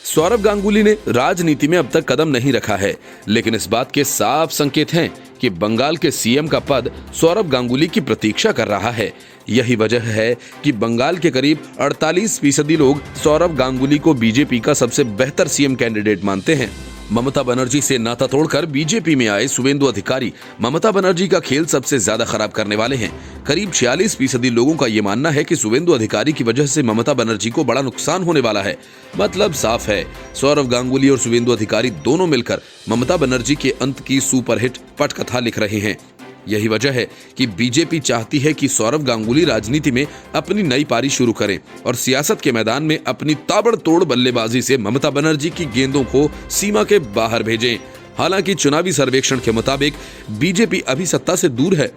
सौरव गांगुली ने राजनीति में अब तक कदम नहीं रखा है, लेकिन इस बात के साफ संकेत हैं कि बंगाल के सीएम का पद सौरव गांगुली की प्रतीक्षा कर रहा है। यही वजह है कि बंगाल के करीब 48% लोग सौरव गांगुली को बीजेपी का सबसे बेहतर सीएम कैंडिडेट मानते हैं। ममता बनर्जी से नाता तोड़कर बीजेपी में आए शुवेंदु अधिकारी ममता बनर्जी का खेल सबसे ज्यादा खराब करने वाले हैं। करीब 46% लोगों का ये मानना है कि शुवेंदु अधिकारी की वजह से ममता बनर्जी को बड़ा नुकसान होने वाला है। मतलब साफ है, सौरव गांगुली और शुवेंदु अधिकारी दोनों मिलकर ममता बनर्जी के अंत की सुपरहिट पटकथा लिख रहे हैं। यही वजह है कि बीजेपी चाहती है कि सौरव गांगुली राजनीति में अपनी नई पारी शुरू करें और सियासत के मैदान में अपनी ताबड़तोड़ बल्लेबाजी से ममता बनर्जी की गेंदों को सीमा के बाहर भेजें। हालांकि चुनावी सर्वेक्षण के मुताबिक बीजेपी अभी सत्ता से दूर है,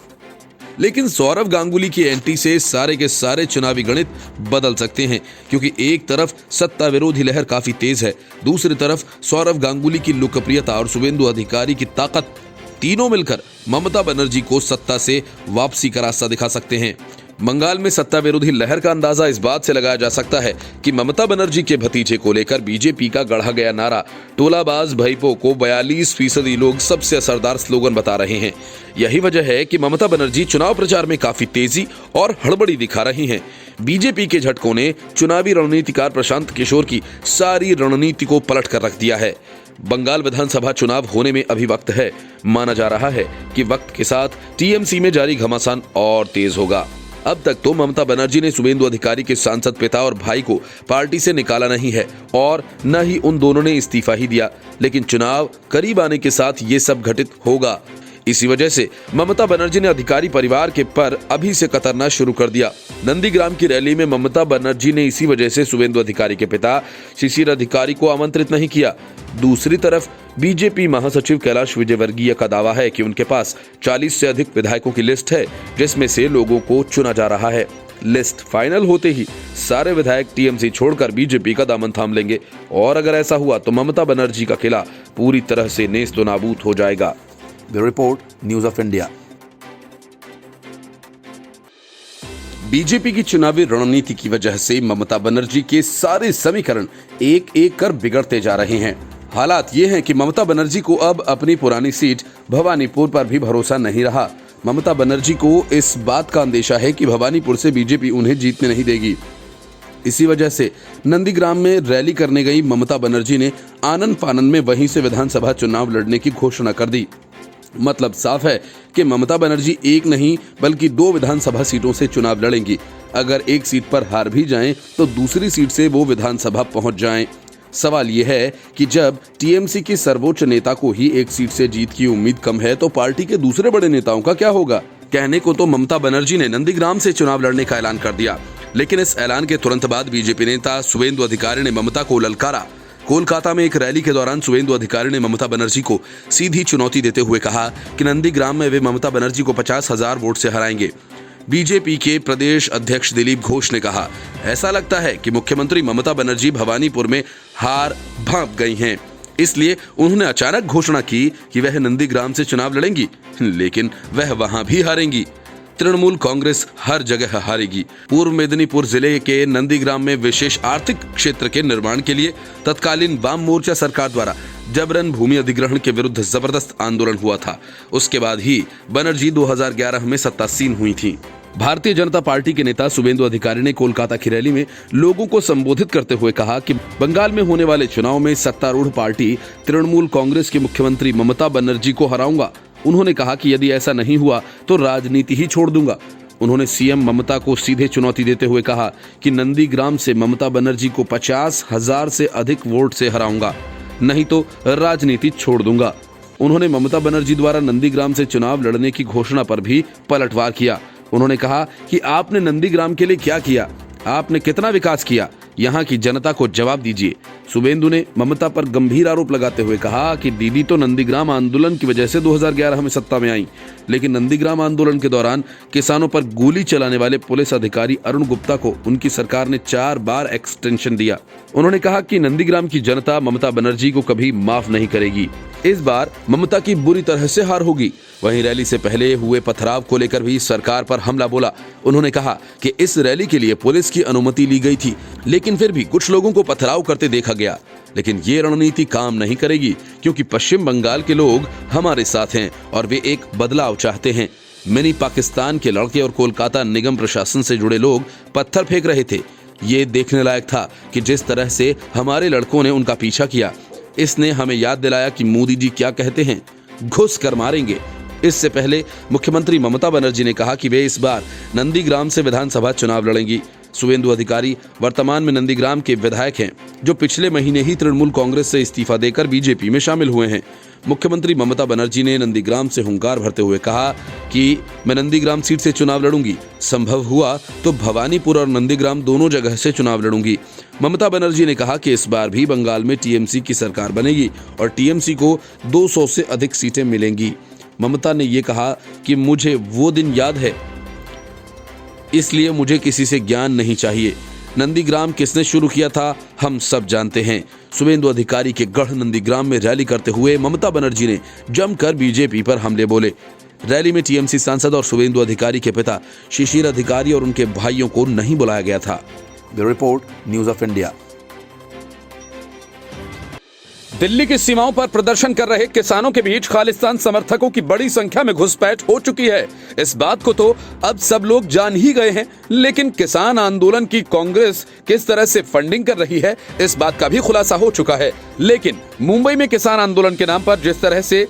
लेकिन सौरव गांगुली की एंट्री से सारे के सारे चुनावी गणित बदल सकते हैं, क्योंकि एक तरफ सत्ता विरोधी लहर काफी तेज है, दूसरी तरफ सौरव गांगुली की लोकप्रियता और शुवेंदु अधिकारी की ताकत, तीनों मिलकर ममता बनर्जी को सत्ता से वापसी का रास्ता दिखा सकते हैं। बंगाल में सत्ता विरोधी लहर का अंदाजा इस बात से लगाया जा सकता है कि ममता बनर्जी के भतीजे को लेकर बीजेपी का गढ़ा गया नारा टोलाबाज भैपो को 42% लोग सबसे असरदार स्लोगन बता रहे हैं। यही वजह है कि ममता बनर्जी चुनाव प्रचार में काफी तेजी और हड़बड़ी दिखा रही हैं। बीजेपी के झटकों ने चुनावी रणनीतिकार प्रशांत किशोर की सारी रणनीति को पलट कर रख दिया है। बंगाल विधानसभा चुनाव होने में अभी वक्त है। माना जा रहा है कि वक्त के साथ टीएमसी में जारी घमासान और तेज होगा। अब तक तो ममता बनर्जी ने शुवेंदु अधिकारी के सांसद पिता और भाई को पार्टी से निकाला नहीं है और न ही उन दोनों ने इस्तीफा ही दिया, लेकिन चुनाव करीब आने के साथ ये सब घटित होगा। इसी वजह से ममता बनर्जी ने अधिकारी परिवार के पर अभी से कतरना शुरू कर दिया। नंदीग्राम की रैली में ममता बनर्जी ने इसी वजह से शुवेंदु अधिकारी के पिता शिशिर अधिकारी को आमंत्रित नहीं किया। दूसरी तरफ बीजेपी महासचिव कैलाश विजयवर्गीय का दावा है कि उनके पास 40 से अधिक विधायकों की लिस्ट है, जिसमें से लोगों को चुना जा रहा है। लिस्ट फाइनल होते ही सारे विधायक टीएमसी छोड़कर बीजेपी का दामन थाम लेंगे और अगर ऐसा हुआ तो ममता बनर्जी का किला पूरी तरह से नेस्त नाबूद हो जाएगा। Bureau report, news of India. BJP की चुनावी रणनीति की वजह से ममता बनर्जी के सारे समीकरण एक एक कर बिगड़ते जा रहे हैं। हालात ये हैं कि ममता बनर्जी को अब अपनी पुरानी सीट भवानीपुर पर भी भरोसा नहीं रहा। ममता बनर्जी को इस बात का अंदेशा है कि भवानीपुर से बीजेपी उन्हें जीतने नहीं देगी। इसी वजह से नंदीग्राम में रैली करने गई ममता बनर्जी ने आनन फानन में वहीं से विधानसभा चुनाव लड़ने की घोषणा कर दी। मतलब साफ है कि ममता बनर्जी एक नहीं बल्कि 2 विधानसभा सीटों से चुनाव लड़ेंगी। अगर एक सीट पर हार भी जाएं तो दूसरी सीट से वो विधानसभा पहुंच जाएं। सवाल ये है कि जब टीएमसी के सर्वोच्च नेता को ही एक सीट से जीत की उम्मीद कम है तो पार्टी के दूसरे बड़े नेताओं का क्या होगा। कहने को तो ममता बनर्जी ने नंदीग्राम से चुनाव लड़ने का ऐलान कर दिया, लेकिन इस ऐलान के तुरंत बाद बीजेपी नेता शुवेंदु अधिकारी ने ममता को ललकारा। कोलकाता में एक रैली के दौरान शुवेंदु अधिकारी ने ममता बनर्जी को सीधी चुनौती देते हुए कहा कि नंदीग्राम में वे ममता बनर्जी को 50,000 वोट से हराएंगे। बीजेपी के प्रदेश अध्यक्ष दिलीप घोष ने कहा, ऐसा लगता है कि मुख्यमंत्री ममता बनर्जी भवानीपुर में हार भांप गई हैं, इसलिए उन्होंने अचानक घोषणा की कि वह नंदीग्राम से चुनाव लड़ेंगी, लेकिन वह वहां भी हारेंगी। तृणमूल कांग्रेस हर जगह हारेगी। पूर्व मेदिनीपुर जिले के नंदीग्राम में विशेष आर्थिक क्षेत्र के निर्माण के लिए तत्कालीन वाम मोर्चा सरकार द्वारा जबरन भूमि अधिग्रहण के विरुद्ध जबरदस्त आंदोलन हुआ था। उसके बाद ही बनर्जी 2011 में सत्तासीन हुई थी। भारतीय जनता पार्टी के नेता शुवेंदु अधिकारी ने कोलकाता की रैली में लोगों को संबोधित करते हुए कहा कि बंगाल में होने वाले चुनाव में सत्तारूढ़ पार्टी तृणमूल कांग्रेस की मुख्यमंत्री ममता बनर्जी को हराऊंगा। उन्होंने कहा कि यदि ऐसा नहीं हुआ तो राजनीति ही छोड़ दूंगा। उन्होंने सीएम ममता को सीधे चुनौती देते हुए कहा कि नंदीग्राम से ममता बनर्जी को 50,000 से अधिक वोट से हराऊंगा, नहीं तो राजनीति छोड़ दूंगा। उन्होंने ममता बनर्जी द्वारा नंदीग्राम से चुनाव लड़ने की घोषणा पर भी पलटवार किया। उन्होंने कहा कि आपने नंदीग्राम के लिए क्या किया, आपने कितना विकास किया, यहाँ की जनता को जवाब दीजिए। शुवेंदु ने ममता पर गंभीर आरोप लगाते हुए कहा कि दीदी तो नंदीग्राम आंदोलन की वजह से 2011 में सत्ता में आई, लेकिन नंदीग्राम आंदोलन के दौरान किसानों पर गोली चलाने वाले पुलिस अधिकारी अरुण गुप्ता को उनकी सरकार ने 4 बार एक्सटेंशन दिया। उन्होंने कहा कि नंदीग्राम की जनता ममता बनर्जी को कभी माफ नहीं करेगी। इस बार ममता की बुरी तरह से हार होगी। वहीं रैली से पहले हुए पथराव को लेकर भी सरकार पर हमला बोला। उन्होंने कहा कि इस रैली के लिए पुलिस की अनुमति ली गई थी, लेकिन फिर भी कुछ लोगों को पथराव करते देखा गया। लेकिन ये रणनीति काम नहीं करेगी, क्योंकि पश्चिम बंगाल के लोग हमारे साथ हैं और वे एक बदलाव चाहते हैं। मिनी पाकिस्तान के लड़के और कोलकाता निगम प्रशासन से जुड़े लोग पत्थर फेंक रहे थे। ये देखने लायक था कि जिस तरह से हमारे लड़कों ने उनका पीछा किया, इसने हमें याद दिलाया कि मोदी जी क्या कहते हैं, घुस कर मारेंगे। इससे पहले मुख्यमंत्री ममता बनर्जी ने कहा कि वे इस बार नंदीग्राम से विधानसभा चुनाव लड़ेंगी। शुभेंदु अधिकारी वर्तमान में नंदीग्राम के विधायक हैं, जो पिछले महीने ही तृणमूल कांग्रेस से इस्तीफा देकर बीजेपी में शामिल हुए हैं। मुख्यमंत्री ममता बनर्जी ने नंदीग्राम से हुंकार भरते हुए कहा कि मैं नंदीग्राम सीट से चुनाव लड़ूंगी, संभव हुआ तो भवानीपुर और नंदीग्राम दोनों जगह से चुनाव लड़ूंगी। ममता बनर्जी ने कहा कि इस बार भी बंगाल में टीएमसी की सरकार बनेगी और टीएमसी को 200 से अधिक सीटें मिलेंगी। ममता ने ये कहा कि मुझे वो दिन याद है, इसलिए मुझे किसी से ज्ञान नहीं चाहिए। नंदीग्राम किसने शुरू किया था हम सब जानते हैं। शुभेंदु अधिकारी के गढ़ नंदीग्राम में रैली करते हुए ममता बनर्जी ने जमकर बीजेपी पर हमले बोले। रैली में टीएमसी सांसद और शुभेंदु अधिकारी के पिता शिशिर अधिकारी और उनके भाइयों को नहीं बुलाया गया था। Bureau report, news of India. Delhi की सीमाओं पर प्रदर्शन कर रहे किसानों के बीच खालिस्तान समर्थकों की बड़ी संख्या में घुसपैठ हो चुकी है। इस बात को तो अब सब लोग जान ही गए हैं, लेकिन किसान आंदोलन की कांग्रेस किस तरह से फंडिंग कर रही है, इस बात का भी खुलासा हो चुका है। लेकिन मुंबई में किसान आंदोलन के नाम पर जिस तरह से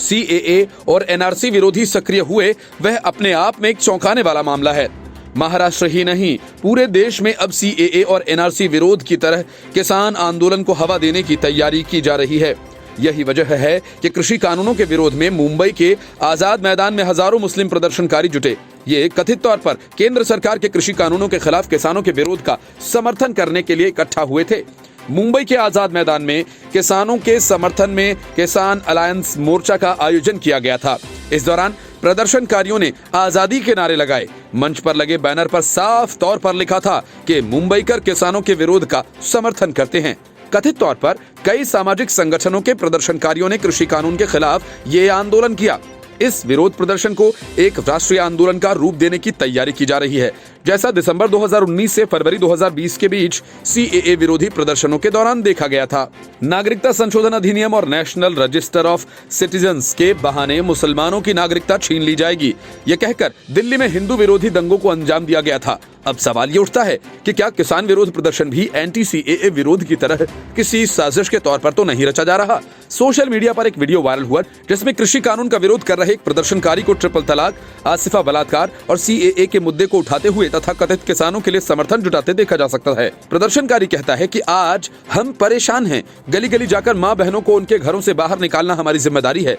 सीएए और एनआरसी विरोधी सक्रिय हुए, वह अपने आप में एक चौंकाने वाला मामला है। महाराष्ट्र ही नहीं, पूरे देश में अब सीएए और एनआरसी विरोध की तरह किसान आंदोलन को हवा देने की तैयारी की जा रही है। यही वजह है कि कृषि कानूनों के विरोध में मुंबई के आजाद मैदान में हजारों मुस्लिम प्रदर्शनकारी जुटे। ये कथित तौर पर केंद्र सरकार के कृषि कानूनों के खिलाफ किसानों के विरोध का समर्थन करने के लिए इकट्ठा हुए थे। मुंबई के आजाद मैदान में किसानों के समर्थन में किसान अलायंस मोर्चा का आयोजन किया गया था। इस दौरान प्रदर्शनकारियों ने आजादी के नारे लगाए। मंच पर लगे बैनर पर साफ तौर पर लिखा था कि मुंबईकर किसानों के विरोध का समर्थन करते हैं। कथित तौर पर कई सामाजिक संगठनों के प्रदर्शनकारियों ने कृषि कानून के खिलाफ ये आंदोलन किया। इस विरोध प्रदर्शन को एक राष्ट्रीय आंदोलन का रूप देने की तैयारी की जा रही है, जैसा दिसंबर 2019 से फरवरी 2020 के बीच सीएए विरोधी प्रदर्शनों के दौरान देखा गया था। नागरिकता संशोधन अधिनियम और नेशनल रजिस्टर ऑफ सिटीजन्स के बहाने मुसलमानों की नागरिकता छीन ली जाएगी, ये कहकर दिल्ली में हिंदू विरोधी दंगों को अंजाम दिया गया था। अब सवाल ये उठता है कि क्या किसान विरोध प्रदर्शन भी एंटी सीएए विरोध की तरह किसी साजिश के तौर पर तो नहीं रचा जा रहा। सोशल मीडिया पर एक वीडियो वायरल हुआ जिसमें कृषि कानून का विरोध कर रहे एक प्रदर्शनकारी को ट्रिपल तलाक, आसिफा बलात्कार और सीएए के मुद्दे को उठाते हुए तथा कथित किसानों के लिए समर्थन जुटाते देखा जा सकता है। प्रदर्शनकारी कहता है कि आज हम परेशान हैं, गली गली जाकर माँ बहनों को उनके घरों से बाहर निकालना हमारी जिम्मेदारी है।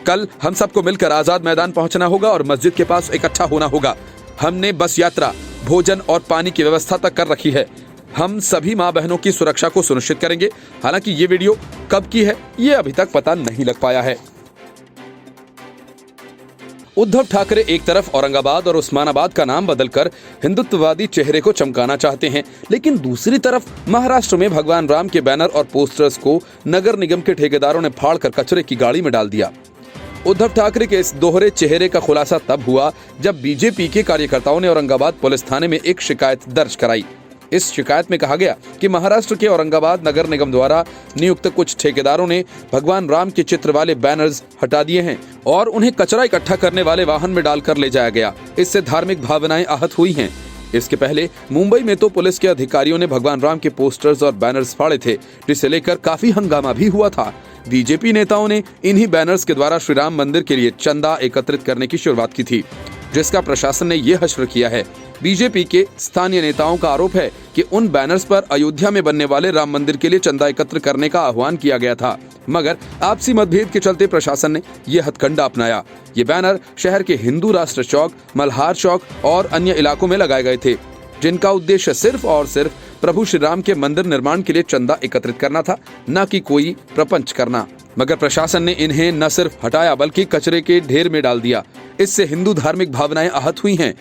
कल हम सबको मिलकर आजाद मैदान पहुंचना होगा और मस्जिद के पास इकट्ठा होना होगा। हमने बस यात्रा, भोजन और पानी की व्यवस्था तक कर रखी है। हम सभी माँ बहनों की सुरक्षा को सुनिश्चित करेंगे। हालांकि ये वीडियो कब की है ये अभी तक पता नहीं लग पाया है। उद्धव ठाकरे एक तरफ औरंगाबाद और उस्मानाबाद का नाम बदलकर हिंदुत्ववादी चेहरे को चमकाना चाहते हैं, लेकिन दूसरी तरफ महाराष्ट्र में भगवान राम के बैनर और पोस्टर्स को नगर निगम के ठेकेदारों ने फाड़कर कचरे की गाड़ी में डाल दिया। उद्धव ठाकरे के इस दोहरे चेहरे का खुलासा तब हुआ जब बीजेपी के कार्यकर्ताओं ने औरंगाबाद पुलिस थाने में एक शिकायत दर्ज कराई। इस शिकायत में कहा गया कि महाराष्ट्र के औरंगाबाद नगर निगम द्वारा नियुक्त कुछ ठेकेदारों ने भगवान राम के चित्र वाले बैनर्स हटा दिए हैं और उन्हें कचरा इकट्ठा करने वाले वाहन में डालकर ले जाया गया। इससे धार्मिक भावनाएं आहत हुई हैं। इसके पहले मुंबई में तो पुलिस के अधिकारियों ने भगवान राम के पोस्टर्स और बैनर्स फाड़े थे, जिसे लेकर काफी हंगामा भी हुआ था। बीजेपी नेताओं ने इन्हीं बैनर्स के द्वारा श्री राम मंदिर के लिए चंदा एकत्रित करने की शुरुआत की थी, जिसका प्रशासन ने ये हश्र किया है। बीजेपी के स्थानीय नेताओं का आरोप है कि उन बैनर्स पर अयोध्या में बनने वाले राम मंदिर के लिए चंदा एकत्र करने का आह्वान किया गया था, मगर आपसी मतभेद के चलते प्रशासन ने यह हथकंडा अपनाया। ये बैनर शहर के हिंदू राष्ट्र चौक, मल्हार चौक और अन्य इलाकों में लगाए गए थे, जिनका उद्देश्य सिर्फ और सिर्फ प्रभु श्री राम के मंदिर निर्माण के लिए चंदा एकत्रित करना था, न कि कोई प्रपंच करना। मगर प्रशासन ने इन्हें न सिर्फ हटाया बल्कि कचरे के ढेर में डाल दिया। इससे हिंदू धार्मिक भावनाएं आहत हुई हैं।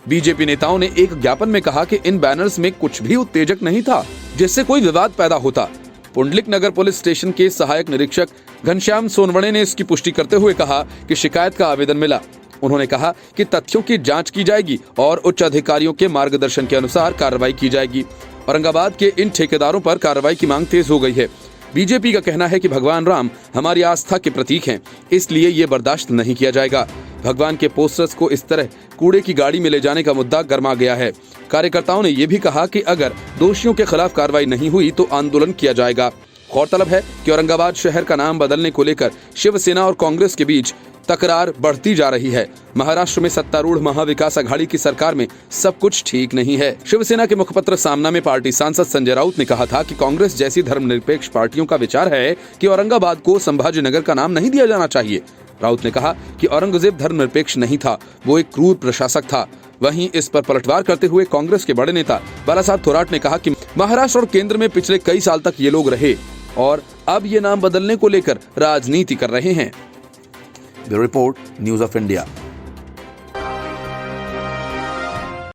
बीजेपी नेताओं ने एक ज्ञापन में कहा कि इन बैनर्स में कुछ भी उत्तेजक नहीं था जिससे कोई विवाद पैदा होता। पुंडलिक नगर पुलिस स्टेशन के सहायक निरीक्षक घनश्याम सोनवणे ने इसकी पुष्टि करते हुए कहा कि शिकायत का आवेदन मिला। उन्होंने कहा कि तथ्यों की जांच की जाएगी और उच्च अधिकारियों के मार्गदर्शन के अनुसार कार्रवाई की जाएगी। औरंगाबाद के इन ठेकेदारों पर कार्रवाई की मांग तेज हो गई है। बीजेपी का कहना है कि भगवान राम हमारी आस्था के प्रतीक हैं, इसलिए ये बर्दाश्त नहीं किया जाएगा। भगवान के पोस्टर्स को इस तरह कूड़े की गाड़ी में ले जाने का मुद्दा गर्मा गया है। कार्यकर्ताओं ने ये भी कहा कि अगर दोषियों के खिलाफ कार्रवाई नहीं हुई तो आंदोलन किया जाएगा। गौरतलब है कि औरंगाबाद शहर का नाम बदलने को लेकर शिवसेना और कांग्रेस के बीच तकरार बढ़ती जा रही है। महाराष्ट्र में सत्तारूढ़ महाविकास अघाड़ी की सरकार में सब कुछ ठीक नहीं है। शिवसेना के मुखपत्र सामना में पार्टी सांसद संजय राउत ने कहा था कि कांग्रेस जैसी धर्मनिरपेक्ष पार्टियों का विचार है कि औरंगाबाद को संभाजी नगर का नाम नहीं दिया जाना चाहिए। राउत ने कहा कि औरंगजेब धर्मनिरपेक्ष नहीं था, वो एक क्रूर प्रशासक था। वहीं इस पर पलटवार करते हुए कांग्रेस के बड़े नेता बालासाहब थोराट ने कहा कि महाराष्ट्र और केंद्र में पिछले कई साल तक ये लोग रहे और अब ये नाम बदलने को लेकर राजनीति कर रहे हैं। Bureau report, news of India.